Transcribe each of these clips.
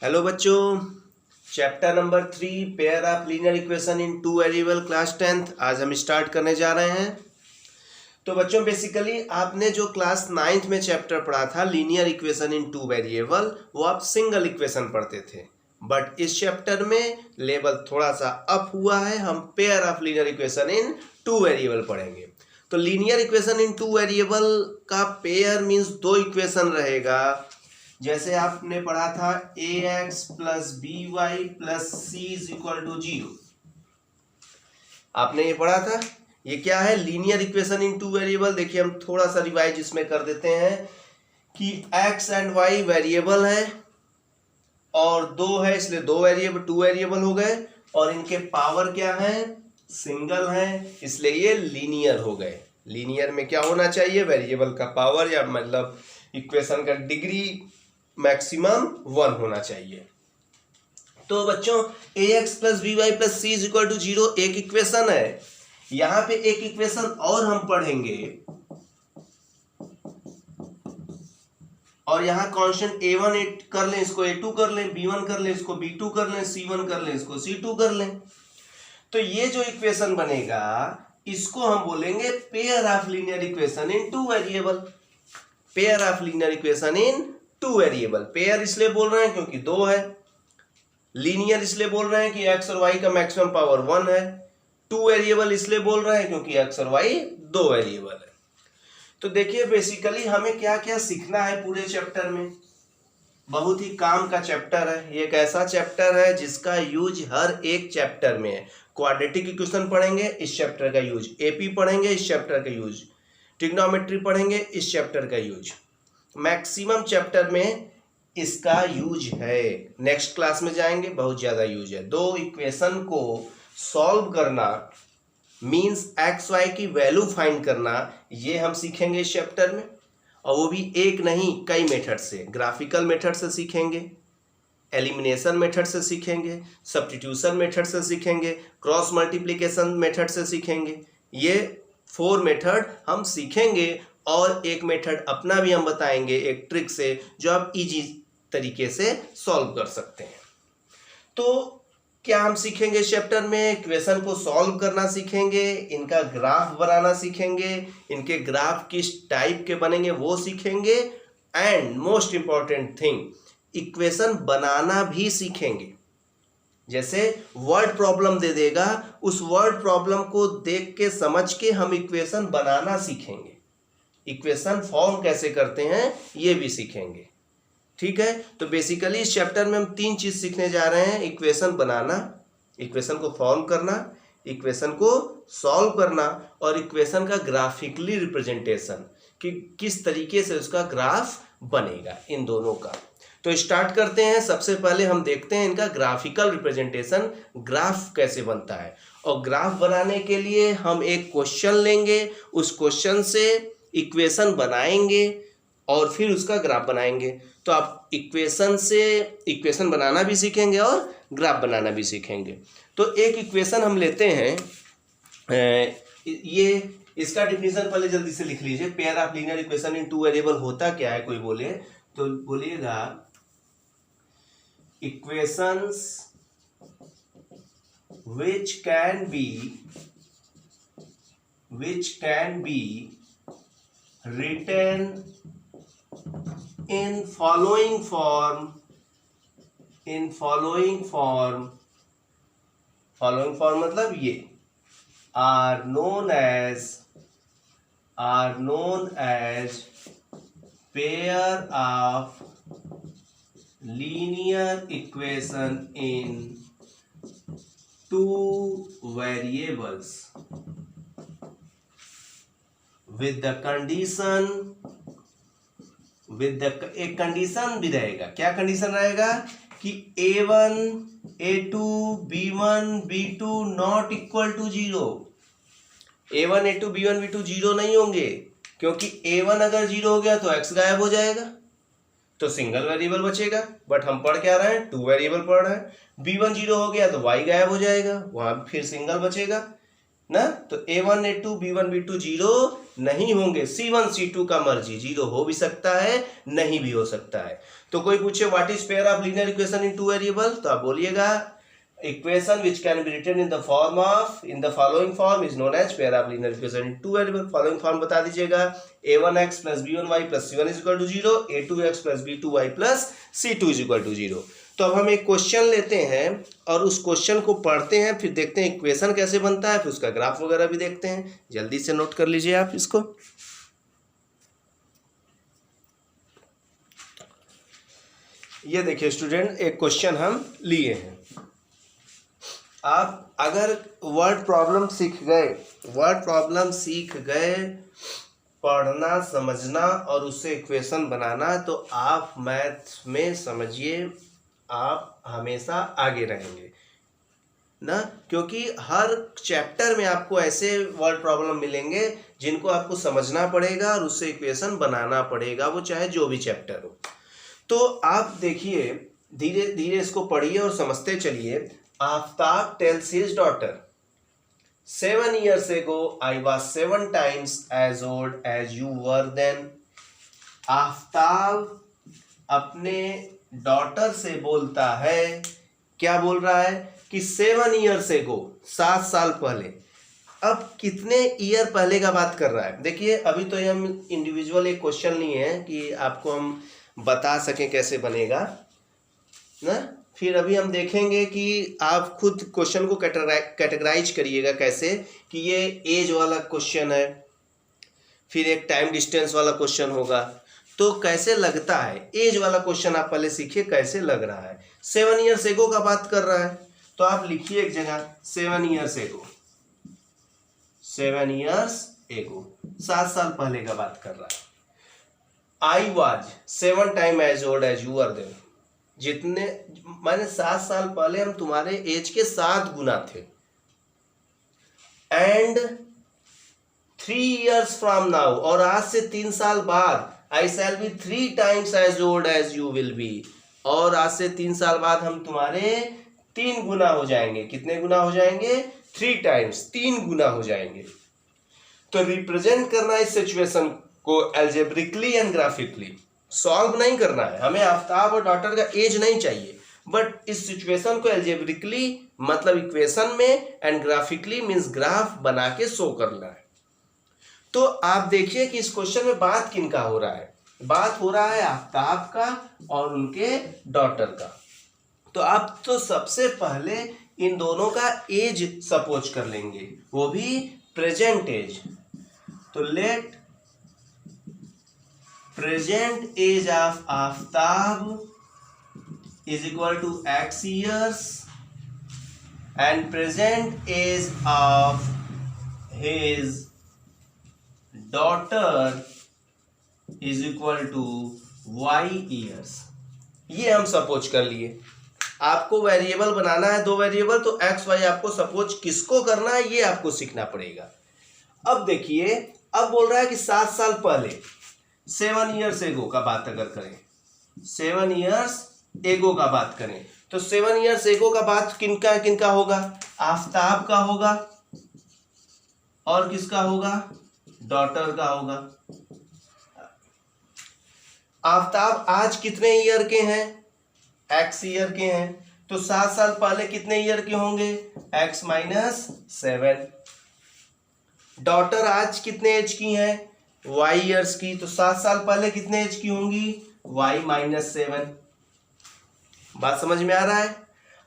Hello बच्चों, chapter number 3 pair of linear equation in two variable class 10th आज हम start करने जा रहे हैं। तो बच्चों बेसिकली आपने जो क्लास 9th में चैप्टर पढ़ा था linear equation in two variable, वो आप सिंगल इक्वेशन पढ़ते थे। बट इस चैप्टर में लेवल थोड़ा सा अप हुआ है, हम pair of linear equation in two variable पढ़ेंगे। तो linear equation in two variable का पेयर मीन्स दो इक्वेशन रहेगा। जैसे आपने पढ़ा था ax plus b y plus c is equal to 0, आपने ये पढ़ा था। ये क्या है? Linear equation in two variable. देखिए हम थोड़ा सा रिवाइज इसमें कर देते हैं कि x एंड y वेरिएबल है और दो है, इसलिए दो वेरिएबल टू वेरिएबल हो गए, और इनके पावर क्या है? सिंगल है, इसलिए ये लीनियर हो गए। लीनियर में क्या होना चाहिए? वेरिएबल का पावर या मतलब इक्वेशन का डिग्री मैक्सिमम 1 होना चाहिए। तो बच्चों ax plus b y plus c is equal to 0 एक इक्वेशन है। यहां पे एक इक्वेशन और हम पढ़ेंगे, और यहां कांस्टेंट a1 कर लें, इसको a2 कर लें, b1 कर लें, इसको b2 कर लें, c1 कर लें, इसको c2 कर लें। तो ये जो इक्वेशन बनेगा इसको हम बोलेंगे pair of linear equation in two variable. Pair of linear equation in two variable. Pair इसलिए बोल रहे हैं क्योंकि दो है, लीनियर इसलिए बोल रहे हैं कि x और y का मैक्सिमम पावर 1 है, टू वेरिएबल इसलिए बोल रहे हैं क्योंकि x और y दो वेरिएबल है। तो देखिए बेसिकली हमें क्या क्या सीखना है पूरे चैप्टर में। बहुत ही काम का चैप्टर है, ये एक ऐसा चैप्टर है जिसका यूज हर एक चैप्टर में है। क्वाड्रेटिक इक्वेशन पढ़ेंगे, इस चैप्टर का यूज। एपी पढ़ेंगे, इस चैप्टर का यूज। ट्रिग्नोमेट्री पढ़ेंगे, इस चैप्टर का यूज। मैक्सिमम चैप्टर में इसका यूज है। नेक्स्ट क्लास में जाएंगे, बहुत ज्यादा यूज है। दो इक्वेशन को सॉल्व करना मींस एक्स वाई की वैल्यू फाइंड करना, ये हम सीखेंगे इस चैप्टर में। और वो भी एक नहीं, कई मेथड से। ग्राफिकल मेथड से सीखेंगे, एलिमिनेशन मेथड से सीखेंगे, सब्स्टिट्यूशन मेथड से सीखेंगे, क्रॉस मल्टीप्लिकेशन मेथड से सीखेंगे। ये 4 मेथड हम सीखेंगे, और एक मेथड अपना भी हम बताएंगे, एक ट्रिक से जो आप इजी तरीके से सॉल्व कर सकते हैं। तो क्या हम सीखेंगे इस चैप्टर में? इक्वेशन को सॉल्व करना सीखेंगे, इनका ग्राफ बनाना सीखेंगे, इनके ग्राफ किस टाइप के बनेंगे वो सीखेंगे, and most important thing equation बनाना भी सीखेंगे। जैसे वर्ड प्रॉब्लम दे देगा, उस वर्ड प्रॉब्लम को देख के समझ के हम इक्वेशन बनाना सीखेंगे। इक्वेशन फॉर्म कैसे करते हैं ये भी सीखेंगे। ठीक है, तो बेसिकली इस चैप्टर में हम 3 चीज सीखने जा रहे हैं। इक्वेशन बनाना, इक्वेशन को फॉर्म करना, इक्वेशन को सॉल्व करना, और इक्वेशन का ग्राफिकली रिप्रेजेंटेशन कि किस तरीके से उसका ग्राफ बनेगा, इन दोनों का। तो स्टार्ट करते हैं। सबसे पहले हम देखते हैं इनका ग्राफिकल रिप्रेजेंटेशन, ग्राफ कैसे बनता है। और ग्राफ बनाने के लिए हम एक क्वेश्चन लेंगे, उस क्वेश्चन से इक्वेशन बनाएंगे और फिर उसका ग्राफ बनाएंगे। तो आप इक्वेशन से इक्वेशन बनाना भी सीखेंगे और ग्राफ बनाना भी सीखेंगे। तो एक इक्वेशन हम लेते हैं, ये इसका डिफिनीशन पहले जल्दी से लिख लीजिए। Pair of linear equation in two variable होता क्या है? कोई बोले तो बोलिएगा equations which can be written in following form मतलब ये are known as pair of linear equation in two variables with the condition, एक कंडीशन भी रहेगा। क्या कंडीशन रहेगा? कि a1 a2 b1 b2 not equal to 0। a1 a2 b1 b2 0 नहीं होंगे, क्योंकि a1 अगर 0 हो गया तो x गायब हो जाएगा, तो सिंगल वेरिएबल बचेगा। बट हम पढ़ क्या रहे हैं? टू वेरिएबल पढ़ रहे हैं। b1 0 हो गया तो y गायब हो जाएगा, वहां फिर सिंगल बचेगा। ना, तो A1 A2 B1 B2 zero नहीं होंगे। C1 C2 का मर्जी, जीरो हो भी सकता है नहीं भी हो सकता है। तो कोई पूछे what is pair of linear equation in two variable, तो आप बोलिएगा equation which can be written in the form of in the following form is known as pair of linear equation in two variable. Following form बता दीजिएगा, A1x plus B1y plus C1 is equal to zero, A2x plus B2y plus C2 is equal to zero. तो अब हम एक question लेते हैं और उस क्वेश्चन को पढ़ते हैं, फिर देखते हैं इक्वेशन कैसे बनता है, फिर उसका ग्राफ वगैरह भी देखते हैं। जल्दी से नोट कर लीजिए आप इसको। ये देखिए स्टूडेंट, एक क्वेश्चन हम लिए हैं। आप अगर वर्ड प्रॉब्लम सीख गए पढ़ना समझना और उससे इक्वेशन बनाना, तो आप मैथ्स में समझिए आप हमेशा आगे रहेंगे ना, क्योंकि हर चैप्टर में आपको ऐसे वर्ड प्रॉब्लम मिलेंगे जिनको आपको समझना पड़ेगा और उससे इक्वेशन बनाना पड़ेगा, वो चाहे जो भी चैप्टर हो। तो आप देखिए, धीरे धीरे इसको पढ़िए और समझते चलिए। Aftab tales his daughter 7 years ago I was 7 times as old as you were then। Aftab अपने डॉटर से बोलता है, क्या बोल रहा है कि 7 years ago 7 साल पहले। अब कितने ईयर पहले का बात कर रहा है। देखिए अभी तो हम इंडिविजुअल एक क्वेश्चन लिए हैं कि आपको हम बता सकें कैसे बनेगा ना, फिर अभी हम देखेंगे कि आप खुद क्वेश्चन को कैटेगराइज करिएगा कैसे, कि ये एज वाला क्वेश्चन है, फिर एक टाइम डिस्टेंस वाला क्वेश्चन होगा, तो कैसे लगता है। एज वाला क्वेश्चन आप पहले सीखिए कैसे लग रहा है। 7 years ago का बात कर रहा है, तो आप लिखिए एक जगह 7 years ago, 7 years ago 7 साल पहले का बात कर रहा है। I was 7 times as old as you were then। जितने माने 7 साल पहले हम तुम्हारे एज के 7 गुना थे। एंड 3 years from now, और आज से 3 साल बाद I shall be 3 times as old as you will be। और आज से 3 साल बाद हम तुम्हारे 3 गुना हो जाएंगे। कितने गुना हो जाएंगे? 3 times, 3 गुना हो जाएंगे। तो रिप्रेजेंट करना इस सिचुएशन को एल्जेब्रिकली एंड ग्राफिकली, सॉल्व नहीं करना है हमें। आफ्ताब और डॉटर का एज नहीं चाहिए, बट इस सिचुएशन को एल्जेब्रिकली मतलब इक्वेशन में एंड ग्राफिकली मींस ग्राफ बना के शो करना है। तो आप देखिए कि इस क्वेश्चन में बात किनका हो रहा है। बात हो रहा है आफ्ताब का और उनके डॉटर का। तो आप तो सबसे पहले इन दोनों का एज सपोज कर लेंगे, वो भी प्रेजेंट एज। तो let present age of Aftab is equal to x years and present age of his daughter is equal to y years। ये हम सपोज कर लिए। आपको वेरिएबल बनाना है 2 वेरिएबल, तो x y आपको सपोज किसको करना है ये आपको सीखना पड़ेगा। अब देखिए, अब बोल रहा है कि 7 साल पहले 7 years ago का बात अगर करें, 7 years एगो का बात करें, तो 7 years एगो का बात किनका किनका होगा? आफ्ताब का होगा और किसका होगा? डॉटर का होगा। आफ्ताब आज कितने ईयर के हैं? x ईयर के हैं। तो 7 साल पहले कितने ईयर के होंगे? x minus 7। डॉटर आज कितने एज की हैं? y ईयर्स की। तो 7 साल पहले कितने एज की होंगी? y minus 7। बात समझ में आ रहा है?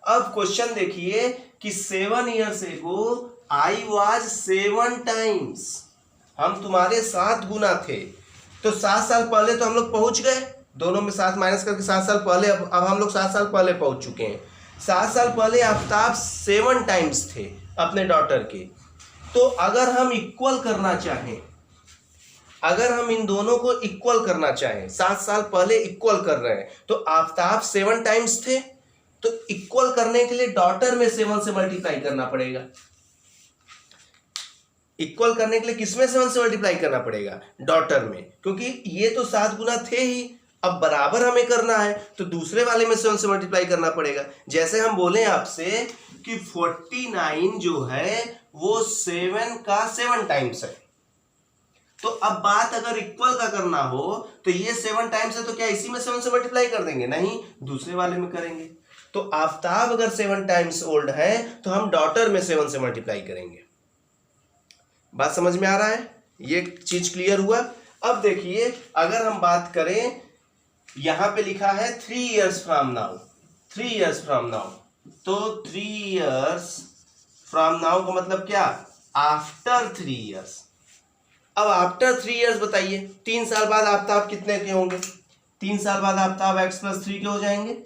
अब क्वेश्चन देखिए कि 7 years ago I was 7 times, हम तुम्हारे 7 गुना थे। तो 7 साल पहले तो हम लोग पहुंच गए, दोनों में 7 माइनस करके 7 साल पहले, अब हम लोग 7 साल पहले पहुंच चुके हैं। 7 साल पहले आफ्ताब 7 टाइम्स थे अपने डॉटर के। तो अगर हम इक्वल करना चाहें, अगर हम इन दोनों को इक्वल करना चाहें, 7 साल पहले इक्वल कर रहे हैं, तो आफ्ताब 7 टाइम्स थे, तो इक्वल करने के लिए डॉटर में 7 से मल्टीप्लाई करना पड़ेगा। इक्वल करने के लिए किसमें 7 से मल्टीप्लाई करना पड़ेगा? डॉटर में, क्योंकि ये तो 7 गुना थे ही, अब बराबर हमें करना है तो दूसरे वाले में 7 से मल्टीप्लाई करना पड़ेगा। जैसे हम बोले आपसे कि 49 जो है वो 7 का 7 टाइम्स है, तो अब बात अगर इक्वल का करना हो तो ये 7 टाइम्स है तो क्या इसी में 7 से मल्टीप्लाई कर देंगे? नहीं, दूसरे वाले में करेंगे। तो आफ्ताब अगर 7 टाइम्स ओल्ड है तो हम डॉटर में 7 से मल्टीप्लाई करेंगे। बात समझ में आ रहा है? ये चीज क्लियर हुआ। अब देखिए अगर हम बात करें, यहां पे लिखा है 3 years from now, 3 years from now, तो 3 years फ्रॉम नाउ का मतलब क्या? After 3 years। अब आफ्टर 3 years बताइए, 3 साल बाद आफ्ताब कितने के होंगे? 3 साल बाद आफ्ताब x+3 के हो जाएंगे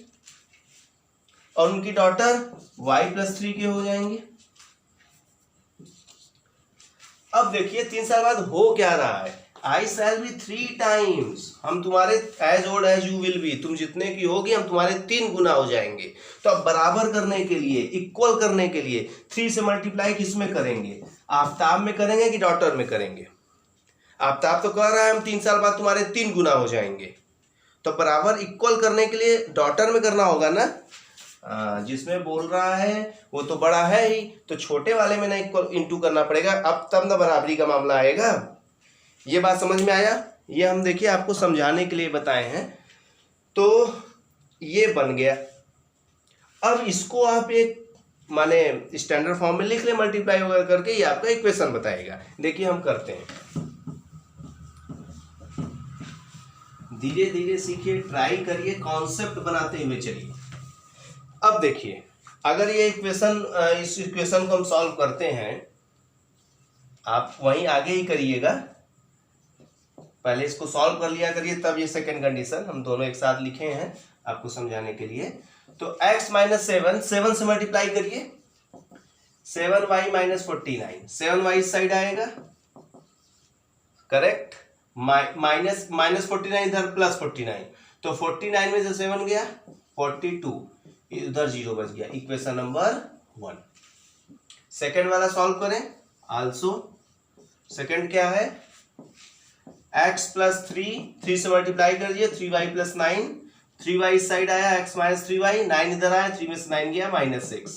और उनकी डॉटर y+3 के हो जाएंगे। अब देखिए 3 साल बाद हो क्या रहा है? I shall be 3 times, हम तुम्हारे as old as you will be, तुम जितने की होगी हम तुम्हारे 3 गुना हो जाएंगे। तो अब बराबर करने के लिए, इक्वल करने के लिए 3 से मल्टीप्लाई किस में करेंगे? आफ्ताब में करेंगे कि डॉटर में करेंगे? आफ्ताब तो कह रहा है हम 3 साल बाद तुम्हारे 3 गुना हो जाएंगे, तो बराबर इक्वल करने के लिए डॉटर में करना होगा ना। जिसमें बोल रहा है वो तो बड़ा है ही, तो छोटे वाले में ना इक्वल इंटू करना पड़ेगा, अब तब ना बराबरी का मामला आएगा। ये बात समझ में आया? ये हम देखिए आपको समझाने के लिए बताए हैं। तो ये बन गया। अब इसको आप एक माने स्टैंडर्ड फॉर्म में लिख ले मल्टीप्लाई वगैरह करके, ये आपका इक्वेशन बताएगा। देखिए हम करते हैं, धीरे धीरे सीखिए, ट्राई करिए, कॉन्सेप्ट बनाते हुए चलिए। अब देखिए अगर ये इक्वेशन, इस इक्वेशन को हम सॉल्व करते हैं, आप वहीं आगे ही करिएगा, पहले इसको सॉल्व कर लिया करिए, तब ये सेकंड कंडीशन हम दोनों एक साथ लिखे हैं आपको समझाने के लिए। तो x - 7, 7 से मल्टीप्लाई करिए, 7y - 49, 7y इस साइड आएगा, करेक्ट, माइनस 49 इधर प्लस 49, तो 49 में से 7 गया 42, इधर 0 बच गया, इक्वेशन नंबर 1। सेकंड वाला सॉल्व करें आल्सो। सेकंड क्या है? x+3, 3 से मल्टीप्लाई कर दिए, 3y + 9, 3y इस साइड आया, x - 3y, 9 इधर आया, 3 में से 9 गया -6,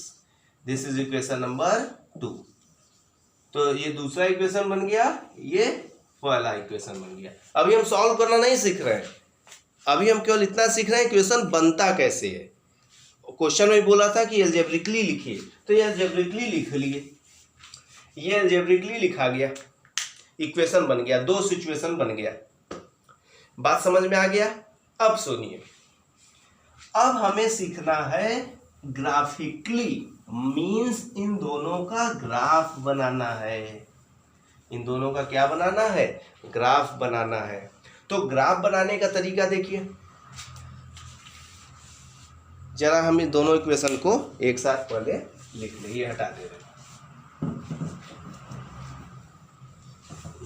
दिस इज इक्वेशन नंबर 2। तो ये दूसरा इक्वेशन बन गया, ये पहला इक्वेशन बन गया। अभी हम सॉल्व करना नहीं सीख रहे हैं, अभी हम केवल इतना सीख रहे हैं इक्वेशन बनता कैसे है। क्वेश्चन में बोला था कि अलजेब्रिकली लिखिए, तो ये अलजेब्रिकली लिख लिए, ये अलजेब्रिकली लिखा गया, इक्वेशन बन गया, 2 सिचुएशन बन गया। बात समझ में आ गया? अब सुनिए, अब हमें सीखना है ग्राफिकली, मीन्स इन दोनों का ग्राफ बनाना है। इन दोनों का क्या बनाना है? ग्राफ बनाना है। तो ग्राफ बनाने का तरीका देखिए, जरा हम इन दोनों इक्वेशन को एक साथ पहले लिख ले, ये हटा दे रहे हैं,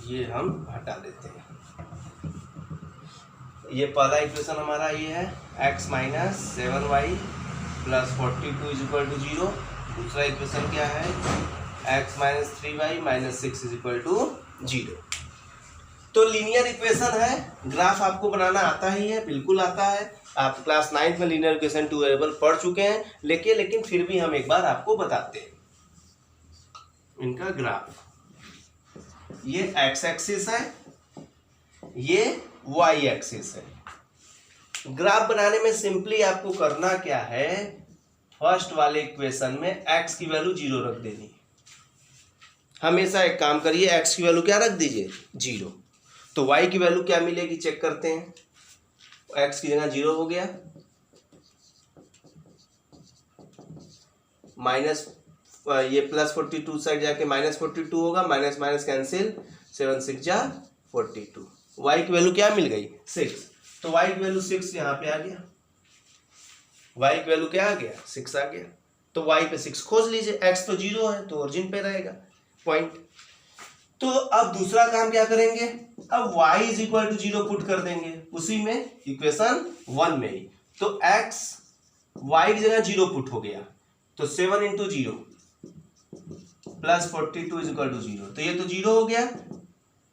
ये हम हटा देते हैं। ये पहला इक्वेशन हमारा ये है x - 7y + 42 = 0। दूसरा इक्वेशन क्या है? x - 3y - 6 = 0। तो लीनियर इक्वेशन है, ग्राफ आपको बनाना आता ही है, बिल्कुल आता है। आप क्लास 9th में लीनियर इक्वेशन 2 वेरिएबल पढ़ चुके हैं, लेकिन फिर भी हम एक बार आपको बताते हैं इनका ग्राफ। ये x एक्सिस है, ये y एक्सिस है। ग्राफ बनाने में सिंपली आपको करना क्या है? फर्स्ट वाले इक्वेशन में x की वैल्यू 0 रख देनी। हमेशा एक काम करिए, x की वैल्यू क्या रख दीजिए? 0। तो y की वैल्यू क्या मिलेगी चेक करते हैं। x की जगह 0 हो गया, माइनस ये +42 साइड जाके -42 होगा, माइनस माइनस कैंसिल, 7 6 जा 42। y की वैल्यू क्या मिल गई? 6। तो y की वैल्यू 6 यहाँ पे आ गया, y की वैल्यू क्या आ गया? 6 आ गया। तो y पे 6 खोज लीजिए, x तो 0 है तो ओरिजिन पे रहेगा पॉइंट। तो अब दूसरा काम क्या करेंगे? अब y = 0 पुट कर देंगे उसी में, इक्वेशन 1 में ही। तो x y की जगह 0 पुट हो गया, तो 7 × 0 + 42 = 0। तो ये तो 0 हो गया,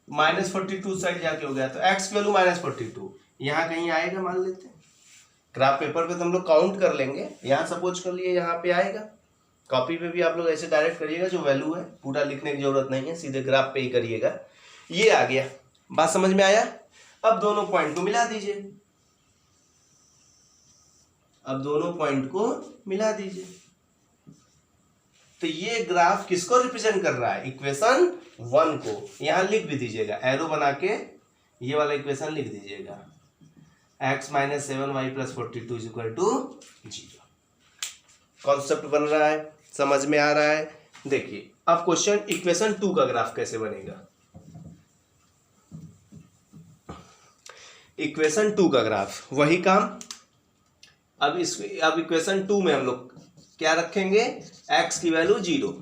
-42 साइड जाके हो गया, तो x की वैल्यू -42, यहाँ कहीं आएगा, मान लेते हैं ग्राफ पेपर पे तो हम लोग काउंट कर लेंगे, यहाँ सपोज कर लिए यहाँ पे आएगा। कॉपी पे भी आप लोग ऐसे डायरेक्ट करिएगा, जो वैल्यू है पूरा लिखने की जरूरत नहीं है, सीधे ग्राफ पे ही करिएगा। ये आ गया, बात समझ में आया। अब दोनों पॉइंट को मिला दीजिए, अब दोनों पॉइंट को मिला दीजिए। तो ये ग्राफ किसको रिप्रेजेंट कर रहा है? इक्वेशन 1 को। यहां लिख भी दीजिएगा, एरो बना के ये वाला इक्वेशन लिख दीजिएगा, x - 7y + 42 = 0। कॉन्सेप्ट बन रहा है, समझ में आ रहा है। देखिए अब क्वेश्चन इक्वेशन 2 का ग्राफ कैसे बनेगा। इक्वेशन 2 का ग्राफ वही काम। अब इक्वेशन 2 में हम लोग क्या रखेंगे? x की वैल्यू 0,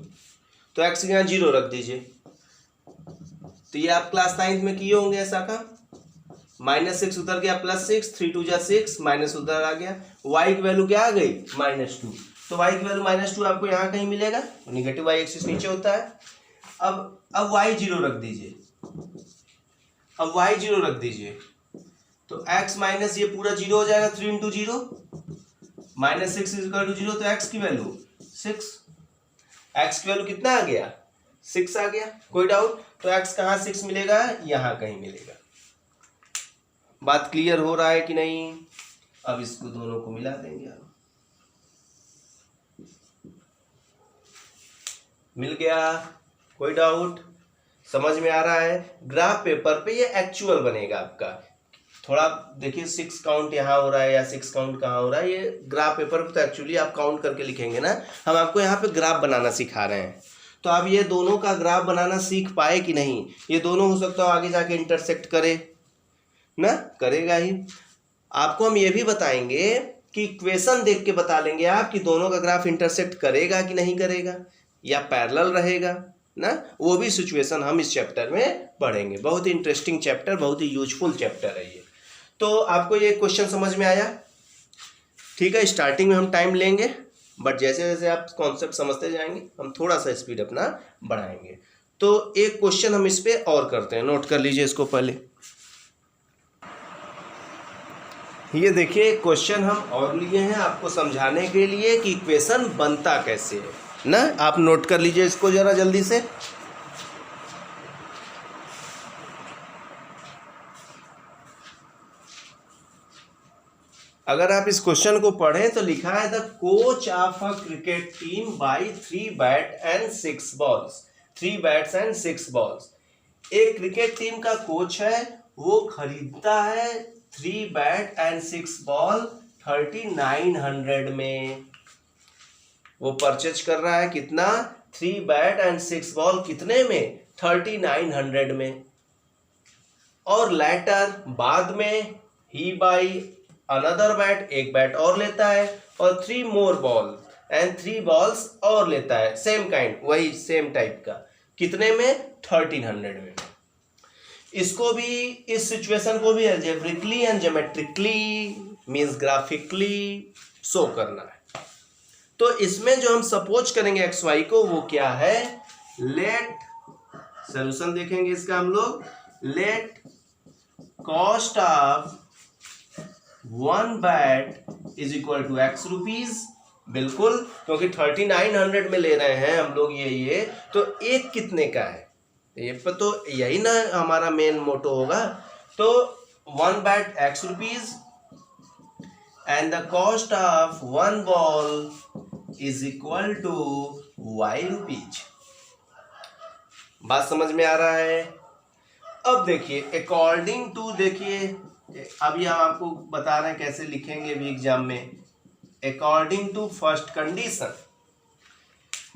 तो x यहाँ 0 रख दीजिए। तो ये आप क्लास 9th में किए होंगे ऐसा काम। -6 उधर गया, +6, 3 2 जा 6, माइनस उधर आ गया, y की वैल्यू क्या आ गई? -2। तो y की वैल्यू -2 आपको यहाँ कहीं मिलेगा, निगेटिव y एक्सिस नीचे होता है। अब y 0 रख दीजिए, अब y 0 रख दीजिए, तो x माइनस ये पूरा 0 हो जाएगा, 3 × 0 -6 = 0। तो x की वैल्यू 6, x की वैल्यू कितना आ गया? 6 आ गया। कोई डाउट? तो x कहाँ 6 मिलेगा? यहाँ कहीं मिलेगा। बात क्लियर हो रहा है कि नहीं? अब इसको दोनों को मिला देंगे, आप मिल गया। कोई डाउट? समझ में आ रहा है। ग्राफ पेपर पे ये एक्चुअल बनेगा आपका। थोड़ा देखिए 6 काउंट यहाँ हो रहा है या 6 काउंट कहाँ हो रहा है, ये ग्राफ पेपर पे तो एक्चुअली आप काउंट करके लिखेंगे ना। हम आपको यहाँ पे ग्राफ बनाना सिखा रहे हैं, तो आप ये दोनों का ग्राफ बनाना सीख पाए कि नहीं? ये दोनों हो सकता है आगे जाके इंटरसेक्ट करे ना, करेगा ही। आपको हम ये भी बताएंगे कि इक्वेशन देख के बता लेंगे आप कि दोनों का ग्राफ इंटरसेक्ट करेगा कि नहीं करेगा, या पैरेलल रहेगा ना। वो भी सिचुएशन हम इस चैप्टर में पढ़ेंगे। बहुत ही इंटरेस्टिंग चैप्टर, बहुत ही यूजफुल चैप्टर है ये। तो आपको ये क्वेश्चन समझ में आया? ठीक है, स्टार्टिंग में हम टाइम लेंगे, बट जैसे जैसे आप कॉन्सेप्ट समझते जाएंगे हम थोड़ा सा स्पीड अपना बढ़ाएंगे। तो एक क्वेश्चन हम इस पे और करते हैं, नोट कर लीजिए इसको पहले। ये देखिए क्वेश्चन हम और लिए हैं आपको समझाने के लिए कि इक्वेशन बनता कैसे है ना। आप नोट कर लीजिए इसको जरा जल्दी से। अगर आप इस क्वेश्चन को पढ़ें तो लिखा है the coach of a cricket team by 3 bat and 6 balls. 3 bats and 6 balls. एक क्रिकेट टीम का कोच है, वो खरीदता है 3 बैट एंड 6 बॉल 3900 में। वो परचेज कर रहा है कितना? 3 बैट एंड 6 बॉल कितने में? 3900 में। और लेटर बाद में ही बाई अनदर बैट, एक बैट और लेता है, और 3 मोर बॉल एंड 3 बॉल्स और लेता है, सेम काइंड, वही सेम टाइप का। कितने में? 1300 में। इसको भी, इस सिचुएशन को भी algebraically and geometrically means graphically show करना है। तो इसमें जो हम सपोज करेंगे एक्स वाई को, वो क्या है? लेट, सोल्यूशन देखेंगे इसका हम लोग, let cost of 1 bat is equal to x rupees. बिल्कुल, क्योंकि 3900 में ले रहे हैं हम लोग ये तो एक कितने का है? ये पर तो यही ना हमारा मेन मोटो होगा। तो 1 bat x rupees and the cost of 1 ball is equal to y rupees. बात समझ में आ रहा है? अब देखिए अकॉर्डिंग टू, देखिए अभी हम आपको बता रहे हैं कैसे लिखेंगे भी एग्जाम में। अकॉर्डिंग टू फर्स्ट कंडीशन,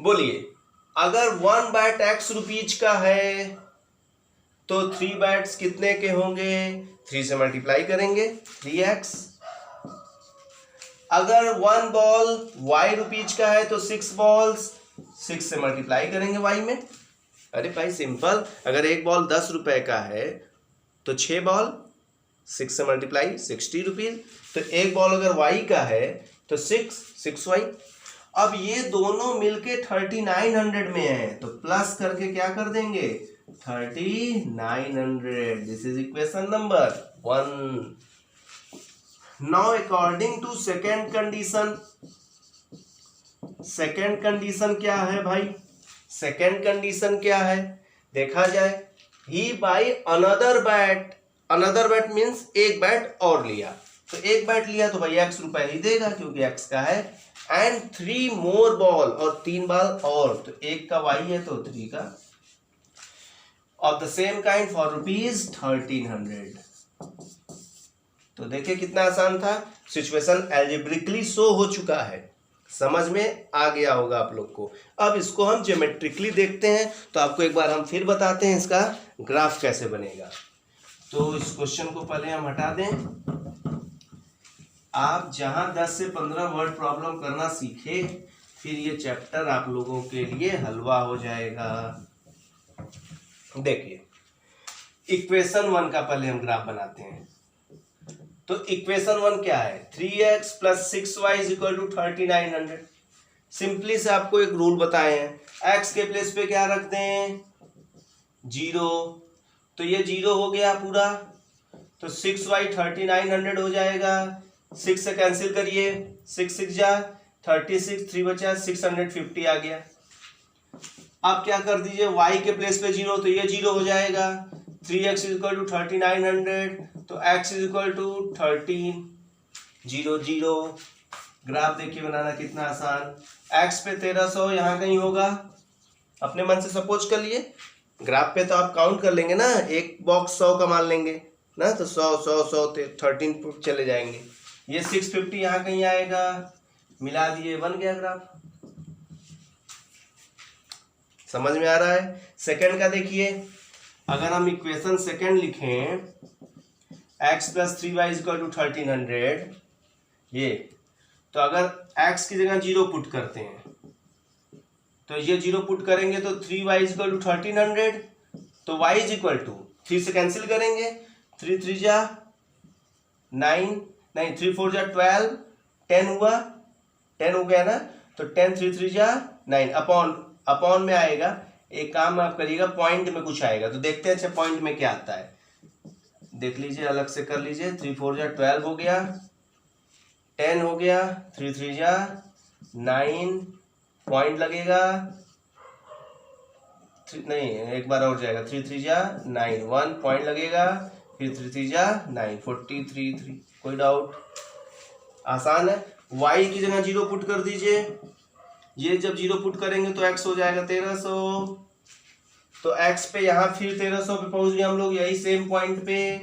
बोलिए अगर 1 बैट x रुपीज का है तो 3 बैट्स कितने के होंगे? 3 से मल्टीप्लाई करेंगे, 3x। अगर 1 बॉल y रुपीज का है तो 6 बॉल्स 6 से मल्टीप्लाई करेंगे y में। अरे भाई सिंपल, अगर एक बॉल 10 रुपए का है तो 6 बॉल 6 से मल्टीप्लाई 60 रुपीज। तो एक बॉल अगर y का है तो 6y। अब ये दोनों मिलके 3900 में है, तो प्लस करके क्या कर देंगे? 3900। This is equation number 1। Now according to second condition क्या है भाई? सेकेंड कंडीशन क्या है देखा जाए, he buy another bat means एक बैट और लिया, तो एक बैट लिया तो भाई x रुपए ही देगा क्योंकि x का है, एंड 3 मोर बॉल, और 3 बॉल और, तो एक का y है तो 3 का, of the same kind for ₹1300। तो देखिए कितना आसान था, सिचुएशन एल्जेब्रिकली शो हो चुका है, समझ में आ गया होगा आप लोग को। अब इसको हम ज्योमेट्रिकली देखते हैं, तो आपको एक बार हम फिर बताते हैं इसका ग्राफ कैसे बनेगा। तो इस क्वेश्चन को पहले हम हटा दें। आप जहां 10 से 15 वर्ड प्रॉब्लम करना सीखे, फिर ये चैप्टर आप लोगों के लिए हलवा हो जाएगा। देखिए इक्वेशन 1 का पहले हम ग्राफ बनाते हैं। तो इक्वेशन 1 क्या है? 3x + 6y = 3900। सिंपली से आपको एक रूल बताए हैं, x के प्लेस पे क्या रख दें? 0, तो ये 0 हो गया पूरा, तो 6y 3900 हो जाएगा। 6 से कैंसिल करिए, 6 6 जा 36, 3 बचा 650 आ गया। आप क्या कर दीजिए, y के प्लेस पे 0, तो ये 0 हो जाएगा। 3x = 3900, तो x = 13 0 0। ग्राफ देखिए बनाना कितना आसान, x पे 1300 यहाँ कहीं होगा, अपने मन से सपोज कर लिए। ग्राफ पे तो आप काउंट कर लेंगे ना, एक बॉक्स 100 का मान लेंगे ना, तो 100 100 100 13 चले जाएंगे। ये 650 यहाँ कहीं आएगा, मिला दिए, बन गया ग्राफ। समझ में आ रहा है? सेकंड का देखिए, अगर हम इक्वेशन सेकंड लिखें, x + 3y = 1300, ये तो अगर x की जगह 0 पुट करते हैं, तो ये 0 पुट करेंगे तो 3y = 1300, तो y = 3 से कैंसिल करेंगे, 3 3 जा 9, नहीं 3 4 जा 12, 10 हुआ, 10 हो गया ना, तो 10 3 3 जा 9, अपॉन में आएगा। एक काम आप करिएगा, पॉइंट में कुछ आएगा, तो देखते हैं अच्छा पॉइंट में क्या आता है, देख लीजिए, अलग से कर लीजिए। 3 4 जा 12 हो गया, 10 हो गया, 3 3 जा 9, पॉइंट लगेगा, नहीं एक बार और जाएगा, 3 3 जा 9, 1 पॉइंट लगेगा, फिर 3 3 जा 9, 43 3। कोई डाउट? आसान है। y की जगह 0 पुट कर दीजिए, ये जब 0 पुट करेंगे तो x हो जाएगा 1300, तो x पे यहाँ फिर 1300 पे पहुंच गए हम लोग, यही सेम पॉइंट पे,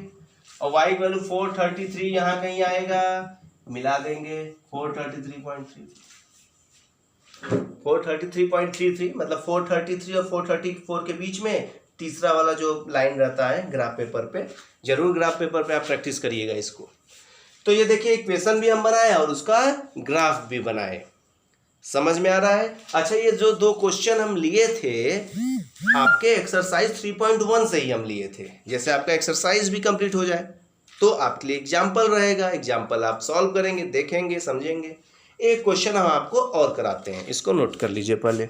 और y की वैल्यू 433 यहाँ कहीं आएगा, मिला देंगे 433.33, मतलब 433 और 434 के बीच में तीसरा वाला जो लाइन रहता है ग्राफ पेपर पे, जरूर ग्राफ पेपर पे आप प्रैक्टिस करिएगा इसको। तो ये देखिए इक्वेशन भी हम बनाए और उसका ग्राफ भी बनाए, समझ में आ रहा है? अच्छा, ये जो 2 क्वेश्चन हम लिए थे आपके एक्सरसाइज 3.1 से ही हम लिए थे, जैसे आपका एक्सरसाइज भी कंप्लीट हो जाए तो आपके लिए एग्जाम्पल रहेगा, एग्जाम्पल आप सॉल्व करेंगे, देखेंगे, समझेंगे। एक क्वेश्चन हम आपको और कराते हैं, इसको नोट कर लीजिए पहले।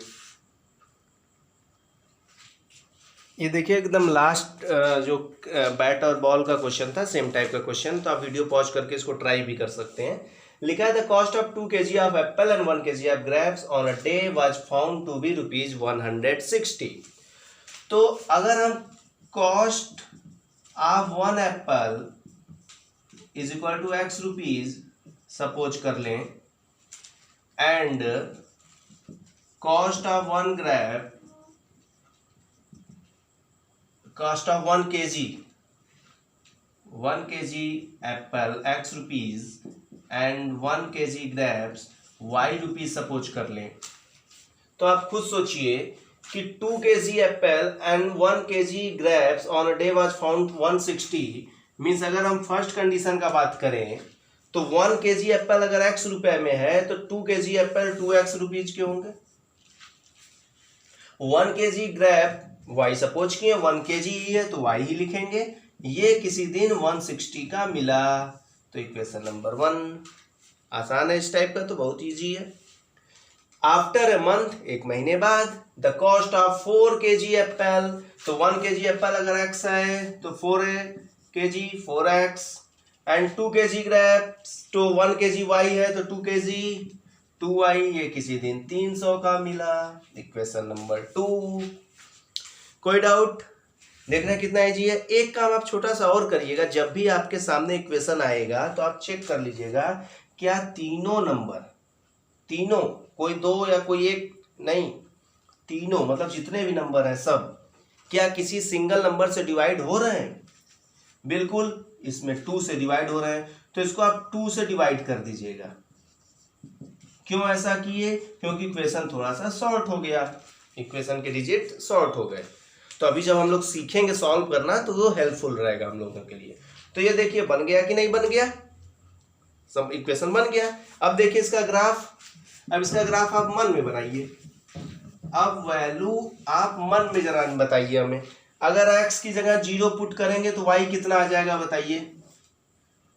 ये देखिए एकदम लास्ट जो बैट और बॉल का क्वेश्चन था, सेम टाइप का क्वेश्चन, तो आप वीडियो पॉज करके इसको ट्राई भी कर सकते हैं। लिखा है the cost of 2 kg of apple and 1 kg of grapes on a day was found to be ₹160। तो अगर हम cost of 1 apple is equal to x rupees suppose कर लें, and cost of 1 grape, cost of 1 kg apple x rupees and 1 kg grapes y rupees suppose कर लें, तो आप खुद सोचिए कि 2 kg apple and 1 kg grapes on a day was found 160, means अगर हम फर्स्ट कंडीशन का बात करें तो 1 kg एप्पल अगर x रुपए में है तो 2 kg एप्पल 2x रुपीज के होंगे। 1 kg ग्रेप y सपोज किए 1 kg ही है तो y ही लिखेंगे, ये किसी दिन 160 का मिला, तो इक्वेशन नंबर 1। आसान है इस टाइप का, तो बहुत इजी है। आफ्टर ए मंथ, एक महीने बाद, the cost of 4 kg Apple, तो 1 kg एप्पल अगर x है तो 4 kg 4x, and 2 kg grapes, तो 1 kg y है तो 2 kg 2y, ये किसी दिन 300 का मिला। Equation number 2। कोई डाउट? देखना कितना इजी है। एक काम आप छोटा सा और करिएगा, जब भी आपके सामने इक्वेशन आएगा तो आप चेक कर लीजिएगा क्या तीनों नंबर, तीनों, कोई दो या कोई एक नहीं, तीनों मतलब जितने भी नंबर हैं सब क्या किसी सिंगल नंबर से डिवाइड हो रहे हैं? बिल्कुल, इसमें 2 से डिवाइड हो रहे हैं, तो इसको आप 2 से डिवाइड कर दीजिएगा। क्यों ऐसा किए? क्योंकि इक्वेशन थोड़ा सा शॉर्ट हो गया, इक्वेशन के डिजिट शॉर्ट हो गए। तो अभी जब हम लोग सीखेंगे सॉल्व करना तो वो हेल्पफुल रहेगा हम लोगों के लिए। तो ये देखिए बन गया कि नहीं बन गया, सब इक्वेशन बन गया। अब देखिए इसका ग्राफ, अब इसका ग्राफ आप मन में बनाइए। अब वैल्यू आप मन में जरा बताइए हमें। अगर x की जगह 0 पुट करेंगे तो y कितना आ जाएगा बताइए?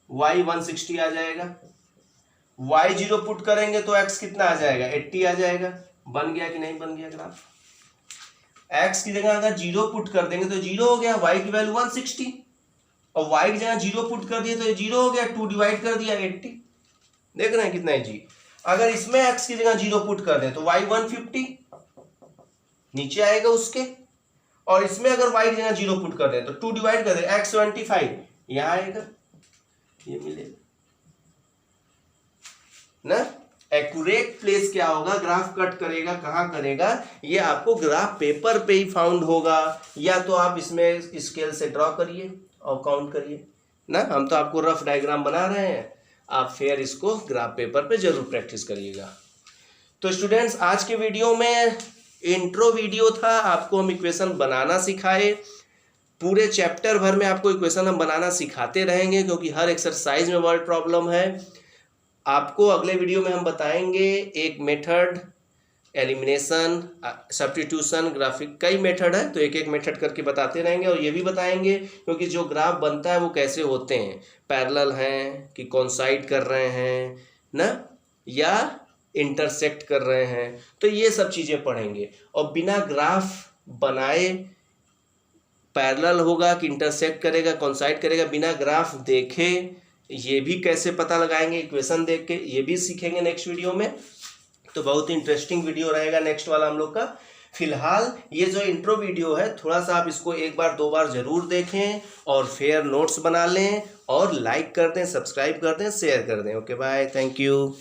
y 160 आ जाएगा। y 0 पुट करेंगे तो x कितना आ जाएगा? 80 आ जाएगा। बन गया कि नहीं बन गया ग्राफ? x की जगह अगर 0 पुट कर देंगे तो 0 हो गया, y की वैल्यू 160, और y की जगह 0 पुट कर दिए तो ये 0 हो गया, 2 डिवाइड कर दिया 80। देख रहे हैं कितना है जी। अगर इसमें x की जगह 0 पुट कर दें तो y 150 नीचे आएगा उसके, और इसमें अगर y की जगह 0 पुट कर दें तो 2 डिवाइड कर दें x 25 यहां आएगा, ये मिलेगा ना। एक्यूरेट प्लेस क्या होगा, ग्राफ कट करेगा कहां करेगा, ये आपको ग्राफ पेपर पे ही फाउंड होगा, या तो आप इसमें स्केल से ड्रॉ करिए और काउंट करिए ना। हम तो आपको रफ डायग्राम बना रहे हैं, आप फिर इसको ग्राफ पेपर पे जरूर प्रैक्टिस करिएगा। तो स्टूडेंट्स आज के वीडियो में इंट्रो वीडियो था, आपको हम इक्वेशन बनाना सिखाए। पूरे चैप्टर भर में आपको इक्वेशन हम बनाना सिखाते रहेंगे, क्योंकि हर एक्सरसाइज में वर्ड प्रॉब्लम है। आपको अगले वीडियो में हम बताएंगे एक मेथड, एलिमिनेशन, सब्स्टिट्यूशन, ग्राफिक, कई मेथड है, तो एक एक मेथड करके बताते रहेंगे। और ये भी बताएंगे क्योंकि जो ग्राफ बनता है वो कैसे होते हैं, पैरेलल हैं कि कोइंसाइड कर रहे हैं ना, या इंटरसेक्ट कर रहे हैं, तो ये सब चीज़ें पढ़ेंगे। और बिना ग्राफ बनाए पैरेलल होगा कि इंटरसेक्ट करेगा, कोइंसाइड करेगा, बिना ग्राफ देखे ये भी कैसे पता लगाएंगे इक्वेशन देख के, ये भी सीखेंगे नेक्स्ट वीडियो में। तो बहुत ही इंटरेस्टिंग वीडियो रहेगा नेक्स्ट वाला हम लोग का। फिलहाल ये जो इंट्रो वीडियो है थोड़ा सा आप इसको एक बार दो बार जरूर देखें, और फिर नोट्स बना लें, और लाइक कर दें, सब्सक्राइब कर दें, शेयर कर दें। Okay bye, thank you.